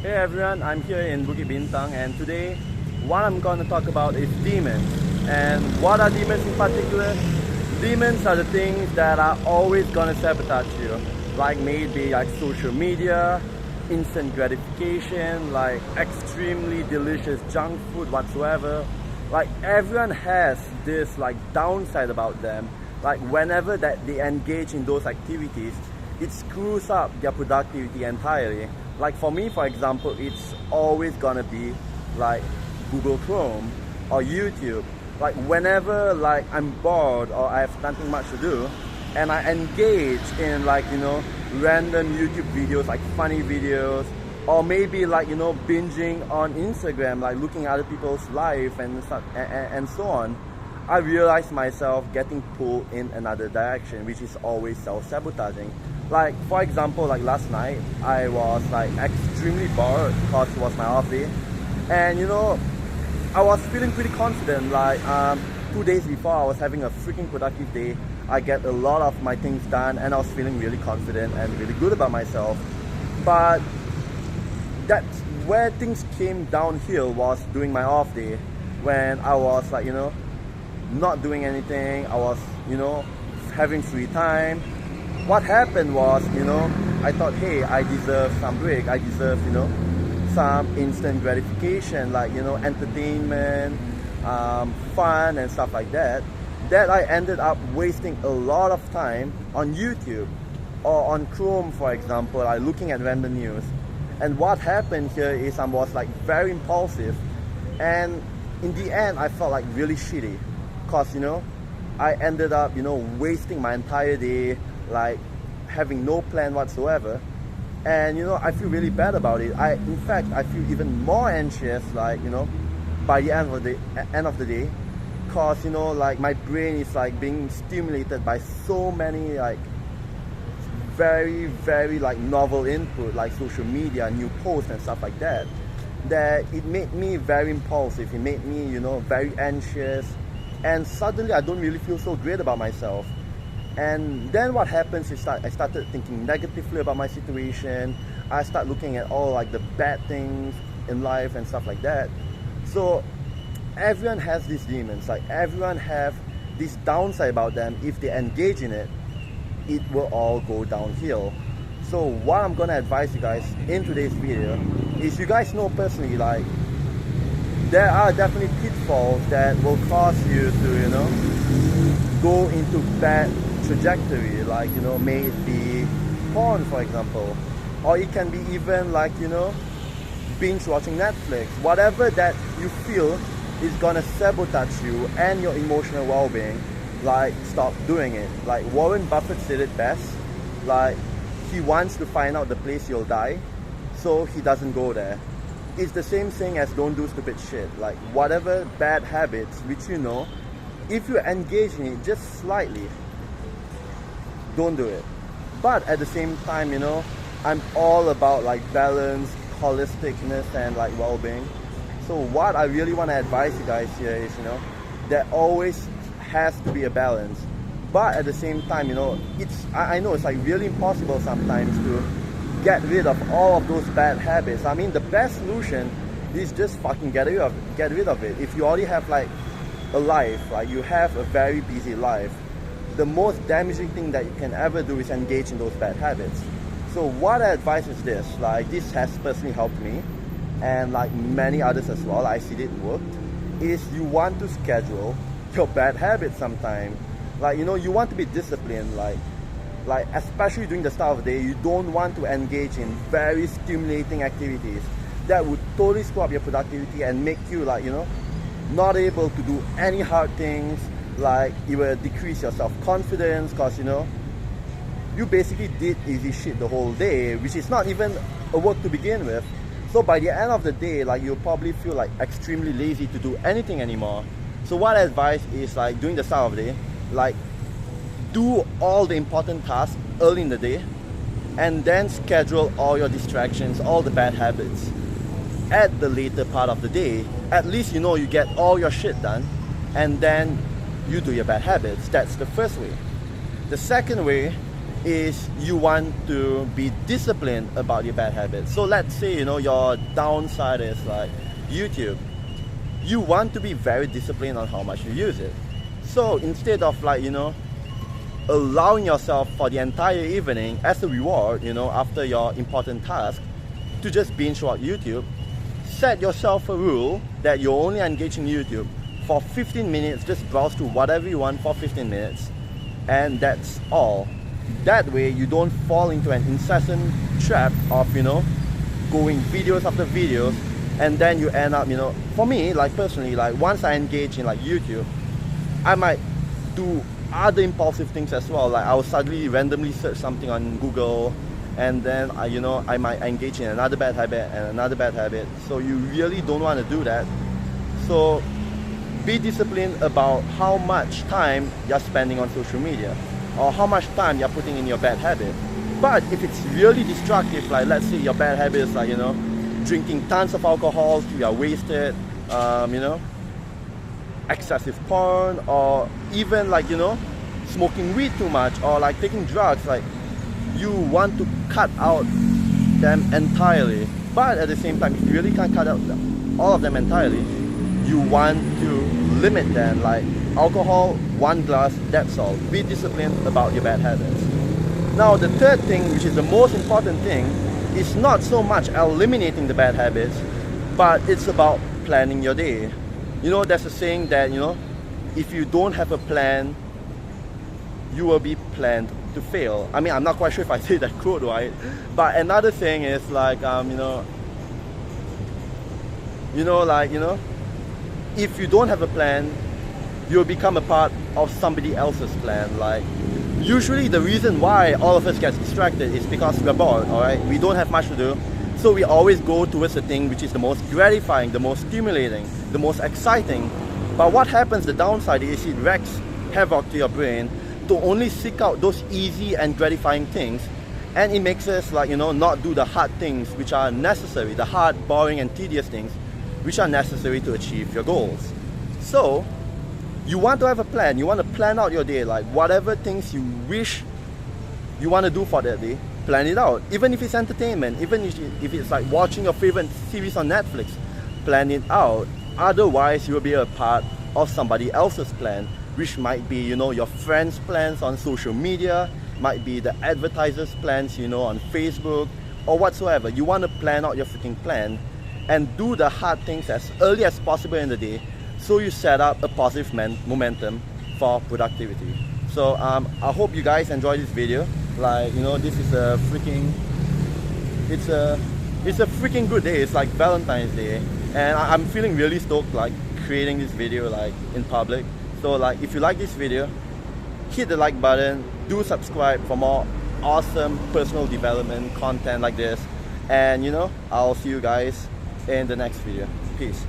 Hey everyone, I'm here in Bukit Bintang, and today what I'm going to talk about is demons. And what are demons in particular? Demons are the things that are always going to sabotage you. Like maybe like social media, instant gratification, like extremely delicious junk food whatsoever. Like everyone has this like downside about them. Like whenever that they engage in those activities, it screws up their productivity entirely. Like for me, for example, it's always gonna be like Google Chrome or YouTube. Like whenever like I'm bored or I have nothing much to do, and I engage in like, you know, random YouTube videos, like funny videos, or maybe like, you know, binging on Instagram, like looking at other people's life and stuff, and so on, I realize myself getting pulled in another direction, which is always self-sabotaging. Like for example, like last night I was like extremely bored because it was my off day, and you know, I was feeling pretty confident. Like 2 days before, I was having a freaking productive day. I get a lot of my things done and I was feeling really confident and really good about myself. But that's where things came downhill, was during my off day, when I was like, you know, not doing anything. I was, you know, having free time. What happened was, you know, I thought, hey, I deserve some break. I deserve, you know, some instant gratification, like, you know, entertainment, fun and stuff like that. That I ended up wasting a lot of time on YouTube or on Chrome, for example, like looking at random news. And what happened here is I was like very impulsive, and in the end I felt like really shitty, because, you know, I ended up, you know, wasting my entire day, like having no plan whatsoever. And you know, I feel really bad about it. In fact, I feel even more anxious, like, you know, by the end of the day, because, you know, like my brain is like being stimulated by so many like very like novel input, like social media, new posts and stuff like that, that it made me very impulsive. It made me, you know, very anxious, and suddenly I don't really feel so great about myself. And then what happens is that I started thinking negatively about my situation. I start looking at all like the bad things in life and stuff like that. So everyone has these demons, like everyone have this downside about them. If they engage in it, it will all go downhill. So what I'm gonna advise you guys in today's video is, you guys know personally, like there are definitely pitfalls that will cause you to, you know, go into bad trajectory, like, you know, may it be porn, for example, or it can be even like, you know, binge watching Netflix. Whatever that you feel is gonna sabotage you and your emotional well-being, like, stop doing it. Like Warren Buffett said it best, like he wants to find out the place you'll die, so he doesn't go there. It's the same thing as don't do stupid shit. Like whatever bad habits which you know, if you engage in it just slightly, don't do it. But at the same time, you know, I'm all about like balance, holisticness and like well-being. So what I really want to advise you guys here is, you know, there always has to be a balance. But at the same time, you know, I know it's like really impossible sometimes to get rid of all of those bad habits. I mean, the best solution is just fucking get rid of it. If you already have like a life, like you have a very busy life, the most damaging thing that you can ever do is engage in those bad habits. So what I advise is this, like this has personally helped me and like many others as well, I see it worked, is you want to schedule your bad habits sometime. Like, you know, you want to be disciplined, like especially during the start of the day, you don't want to engage in very stimulating activities that would totally screw up your productivity and make you, like, you know, not able to do any hard things. Like it will decrease your self-confidence, because, you know, you basically did easy shit the whole day, which is not even a work to begin with. So by the end of the day, like you'll probably feel like extremely lazy to do anything anymore. So what I advise is, like during the start of the day, like do all the important tasks early in the day, and then schedule all your distractions, all the bad habits at the later part of the day. At least, you know, you get all your shit done, and then you do your bad habits. That's the first way. The second way is you want to be disciplined about your bad habits. So let's say, you know, your downside is like YouTube. You want to be very disciplined on how much you use it. So instead of like, you know, allowing yourself for the entire evening as a reward, you know, after your important task, to just binge watch YouTube, set yourself a rule that you only engage in YouTube for 15 minutes, just browse through whatever you want for 15 minutes, and that's all. That way you don't fall into an incessant trap of, you know, going videos after videos, and then you end up, you know, for me, like personally, like once I engage in like YouTube, I might do other impulsive things as well. Like I will suddenly randomly search something on Google, and then you know, I might engage in another bad habit and another bad habit. So you really don't want to do that. So be disciplined about how much time you're spending on social media, or how much time you're putting in your bad habit. But if it's really destructive, like let's say your bad habit is like, you know, drinking tons of alcohol till you're wasted, you know, excessive porn, or even like, you know, smoking weed too much, or like taking drugs, like you want to cut out them entirely. But at the same time, if you really can't cut out all of them entirely, you want to limit them, like alcohol, 1 glass, that's all. Be disciplined about your bad habits. Now the third thing, which is the most important thing, is not so much eliminating the bad habits, but it's about planning your day. You know, there's a saying that, you know, if you don't have a plan, you will be planned to fail. I mean, I'm not quite sure if I say that quote right, but another thing is like, if you don't have a plan, you'll become a part of somebody else's plan. Like, usually the reason why all of us get distracted is because we're bored, alright? We don't have much to do. So we always go towards the thing which is the most gratifying, the most stimulating, the most exciting. But what happens, the downside is it wreaks havoc to your brain to only seek out those easy and gratifying things. And it makes us, like, you know, not do the hard things which are necessary, the hard, boring and tedious things which are necessary to achieve your goals. So you want to have a plan. You want to plan out your day, like whatever things you wish you want to do for that day, plan it out. Even if it's entertainment, even if it's like watching your favorite series on Netflix, plan it out. Otherwise, you will be a part of somebody else's plan, which might be, you know, your friends' plans on social media, might be the advertisers' plans, you know, on Facebook, or whatsoever. You want to plan out your freaking plan and do the hard things as early as possible in the day, so you set up a positive momentum for productivity. So I hope you guys enjoyed this video. Like, you know, this is a freaking, it's a freaking good day. It's like Valentine's Day, and I'm feeling really stoked, like creating this video like in public. So like, if you like this video, hit the like button, do subscribe for more awesome personal development content like this, and you know, I'll see you guys in the next video. Peace.